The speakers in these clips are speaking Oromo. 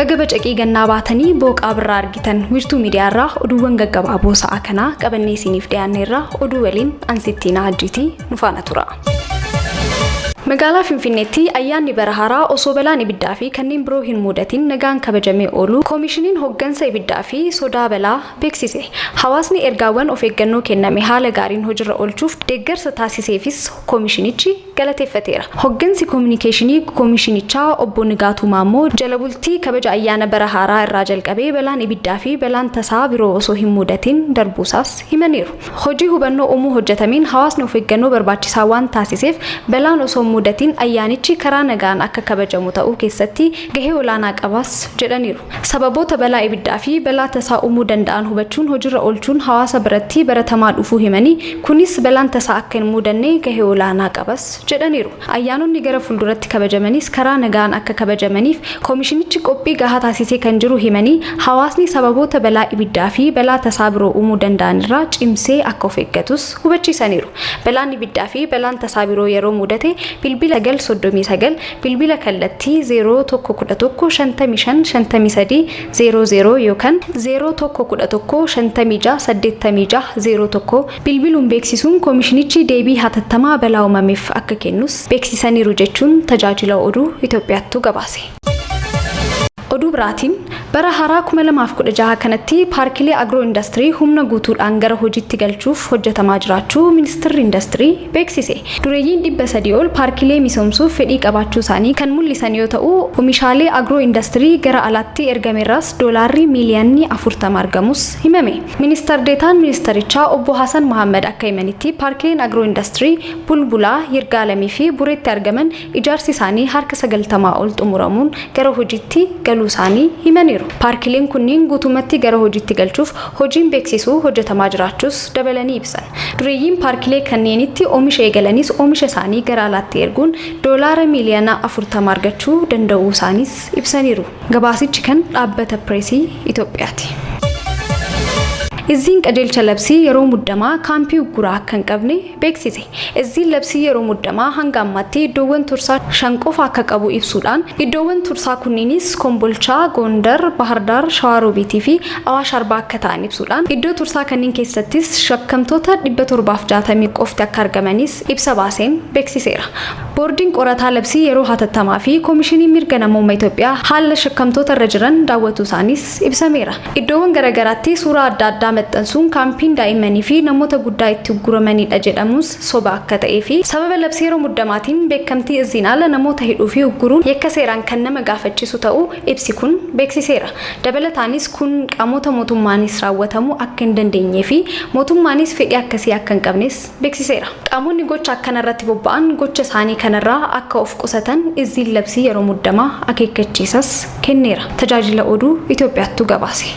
Bagabaj aqii gannaa baatanii booqaa birraa argitan wiirtuu miidiyaarraa oduuwwan gaggabaaboo sa'a kanaa qabannee isiniif dhiyaanneerra oduu waliin ansittiina hajjiitii nu faana tura. Magaalaa Finfinneetti ayyaanni bara haaraa osoo balaan ibiddaa fi kanneen biroo hin mudatin nagaan kabajamee oolu koomishiniin hoggansa ibiddaa fi sodaa balaa beeksise. Hawaasni ergaawwan of eeggannoo kenname haala gaariin hojiirra oolchuuf deeggarsa taasiseefis koomishinichi galateeffateera. Hoggansi koominikeeshinii koomishinichaa obbo Nigaatuu Maammoo jala bultii kabaja ayyaana bara haaraa irraa jalqabee balaan ibiddaa fi balaan tasaa biroo osoo hin mudatin darbuusaas himaniiru. Hojii hubannoo uumuu hojjetameen hawaasni of eeggannoo barbaachisaa waan taasiseef balaan osoo mudatin ayyaanichi karaa nagaan akka kabajamu ta'uu keessatti gahee olaanaa qabas jedhaniiru. Sababoota balaa ibiddaa fi balaa tasaa uumuu danda'an hubachuun hojiirra oolchuun hawaasa biratti baratamaa dhufuu himanii kunis balaan tasaa akka hin mudanne gahee olaanaa qabas jedhaniiru. Ayyaanonni gara fuulduratti kabajamanis karaa nagaan akka kabajamaniif koomishinichi qophii gahaa taasisee kan jiru himanii hawaasni sababoota balaa ibiddaa fi balaa tasaa biroo uumuu danda'an irraa cimsee akka of eeggatus hubachiisaniiru. Balaan ibiddaa fi balaan tasaa biroo yeroo mudate bilbila 939 bilbila kallattii 0111555300 yookaan 0111568601 bilbiluun beeksisuun koomishinichi deebii hatattamaa balaa uumameef akka kennus beeksisaniiru jechuun tajaajila oduu Itoophiyaattu gabaase. Oduu biraatiin bara haaraa 2016 kanatti paarkilee agiroo industirii humna guutuudhaan gara hojiitti galchuuf hojjetamaa jiraachuu ministeerri industirii beeksise. Dureeyyiin 300 ol paarkilee misoomsuuf fedhii qabaachuu isaanii kan mul'isan yoo ta'u, oomishaalee agiroo industirii gara alaatti ergameerraas doolaarri miiliyoonii 40 argamus himame. Ministeer deetaan ministeerichaa obbo Hasan Mohaammed akka himanitti paarkileen agiroo industirii Bulbulaa, Yirgaalamii fi Bureetti argaman ijaarsi isaanii harka 90 ol xumuramuun gara hojiitti galuu isaanii himaniiru. Paarkileen kunniin guutumatti gara hojiitti galchuuf hojiin beeksisuu hojjetamaa jiraachuus dabalanii ibsan. Dureeyyiin paarkilee kanneenitti oomisha eegalanis oomisha isaanii gara alaatti erguun doolaara miiliyoona 40 argachuu danda'uu isaaniis ibsaniiru. Gabaasichi kan dhaabbata Pireesii Itoophiyaati. Izziin qajeelcha labsii yeroo muddamaa kaampii Ugguraa akka hin qabne beeksise. Izziin labsii yeroo muddamaa hanga ammaatti iddoowwan tursaa 5 qofa akka qabu ibsuudhaan iddoowwan tursaa kunniinis Kombolchaa, Gondar, Bahardar, Shawaroobiitii fi Awaash Arbaa akka ta'an ibsuudhaan iddoo tursaa kanneen keessattis shakkamtoota 760 qofti akka argamanis ibsa baaseen beeksiseera. Boordiin qorataa labsii yeroo hatattamaa fi koomishiniin mirga namummaa Itoophiyaa haala shakkamtoota irra jiran daawwatu isaanis ibsameera. Iddoowwan garaagaraatti suuraa adda addaa maxxansuun kaampiin daa'immanii fi namoota guddaa itti ugguramanidha jedhamus soba akka ta'ee fi sababa labsii yeroo muddamaatiin beekamtii izziin ala namoota hidhuu fi ugguruun yakka seeraan kan nama gaafachiisu ta'uu ibsi kun beeksiseera. Dabalataanis kun qaamota mootummaanis raawwatamuu akka hin dandeenyee fi mootummaanis fedhii akkasii akka hin qabnes beeksiseera. Qaamonni gocha akkanarratti bobba'an gocha isaanii kanarraa akka of qusatan izziin labsii yeroo muddamaa akeekkachiisas kenneera. Tajaajila oduu Itoophiyaattu gabaase.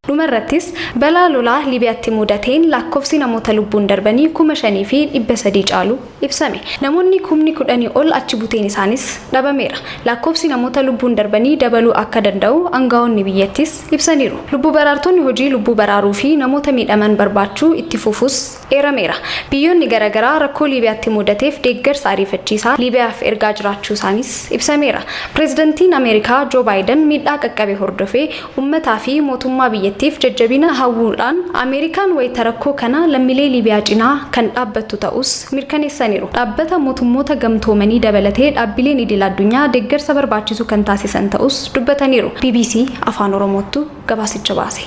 Dhumarrattis balaa lolaa Liibiyaatti mudateen lakkoofsi namoota lubbuun darbanii 5,300 caalu ibsame. Namoonni 10,000 ol achi buteen isaanis dhabameera. Lakkoofsi namoota lubbuun darbanii dabaluu akka danda'u aangaa'onni biyyattis ibsaniiru. Lubbuu baraartonni hojii lubbuu baraaruu fi namoota miidhaman barbaachuu itti fufuus eerameera. Biyyoonni garaagaraa rakkoo Liibiyaatti mudateef deeggarsa ariifachiisaa Liibiyaaf ergaa jiraachuu isaanis ibsameera. Pireezidantiin Ameerikaa Joo Baayiden miidhaa qaqqabe hordofee uummataa fi mootummaa biyyattii jajjabina hawwuudhaan Ameerikaan wayita rakkoo kana lammiilee Liibiyaa cinaa kan dhaabbattu ta'us mirkaneessaniiru. Dhaabbata mootummoota gamtoomanii dabalatee dhaabbileen idil addunyaa deeggarsa barbaachisu kan taasisan ta'us dubbataniiru. BBC Afaan Oromoottu gabaasicha baase.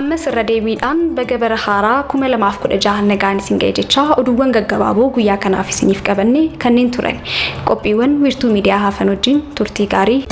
Ammas irra deebiidhaan baga bara haaraa 2016 nagaan isin ga'e jechaa oduuwwan gaggabaaboo guyyaa kanaaf isiniif qabanne kanneen turan. Qophiiwwan wiirtuu miidiyaa hafan wajjin turtii gaarii.